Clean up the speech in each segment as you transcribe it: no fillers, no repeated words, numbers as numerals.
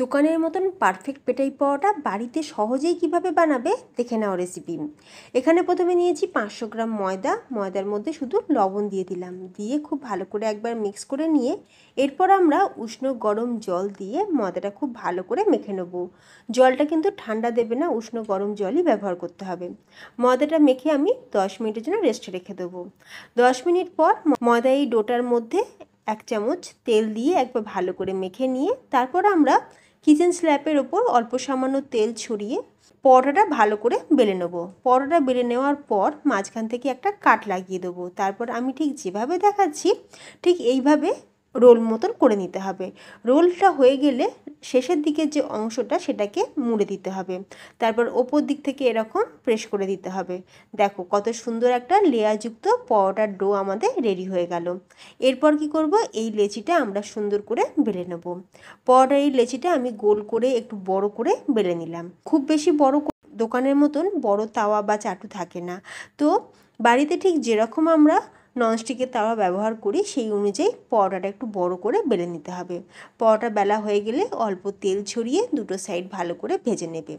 দোকানের মতন পারফেক্ট পেটাই পাওয়াটা বাড়িতে সহজেই কিভাবে বানাবে দেখে নাও রেসিপি। এখানে প্রথমে নিয়েছি 500 গ্রাম ময়দা। ময়দার মধ্যে শুধু লবণ দিয়ে দিলাম, দিয়ে খুব ভালো করে একবার মিক্স করে নিয়ে এরপর আমরা উষ্ণ গরম জল দিয়ে ময়দাটা খুব ভালো করে মেখে নেব। জলটা কিন্তু ঠান্ডা দেবে না, উষ্ণ গরম জলই ব্যবহার করতে হবে। ময়দাটা মেখে আমি 10 মিনিটের জন্য রেস্টে রেখে দেবো। 10 মিনিট পর ময়দা এই ডোটার মধ্যে 1 চামচ তেল দিয়ে একবার ভালো করে মেখে নিয়ে তারপর আমরা কিচেন স্ল্যাপের ওপর অল্প সামান্য তেল ছড়িয়ে পরোটাটা ভালো করে বেলে নেবো। পরোটা বেলে নেওয়ার পর মাঝখান থেকে একটা কাট লাগিয়ে দেবো। তারপর আমি ঠিক যেভাবে দেখাচ্ছি ঠিক এইভাবে রোল মতন করে নিতে হবে। রোলটা হয়ে গেলে শেষের দিকের যে অংশটা সেটাকে মুড়ে দিতে হবে, তারপর ওপর দিক থেকে এরকম প্রেস করে দিতে হবে। দেখো কত সুন্দর একটা লেয়ারযুক্ত পরোটার ডো আমাদের রেডি হয়ে গেল। এরপর কি করব, এই লেচিটা আমরা সুন্দর করে বেলে নেব। পরোটার এই লেচিটা আমি গোল করে একটু বড় করে বেলে নিলাম। খুব বেশি বড় দোকানের মতন বড় তাওয়া বা চাটু থাকে না, তো বাড়িতে ঠিক যেরকম আমরা ননস্টিকের তাওয়া ব্যবহার করি সেই অনুযায়ী পরোটাটা একটু বড় করে বেলে নিতে হবে। পরোটা বেলা হয়ে গেলে অল্প তেল ছড়িয়ে দুটো সাইড ভালো করে ভেজে নেবে।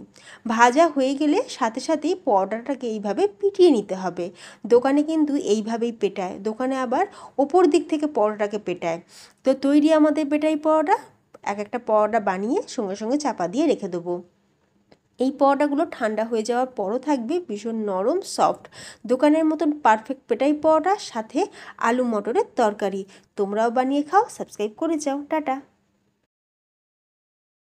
ভাজা হয়ে গেলে সাথে সাথেই পরোটাটাকে এইভাবে পিটিয়ে নিতে হবে। দোকানে কিন্তু এইভাবেই পেটায়, দোকানে আবার ওপর দিক থেকে পরোটাকে পেটায়। তো তৈরি আমাদের পেটাই পরোটা। এক একটা পরোটা বানিয়ে সঙ্গে সঙ্গে চাপা দিয়ে রেখে দেবো। এই পরোটাগুলো ঠান্ডা হয়ে যাওয়ার পরও থাকবে ভীষণ নরম সফট। দোকানের মতন পারফেক্ট পেটাই পরোটা, সাথে আলু মটরের তরকারি। তোমরাও বানিয়ে খাও, সাবস্ক্রাইব করে যাও। টাটা।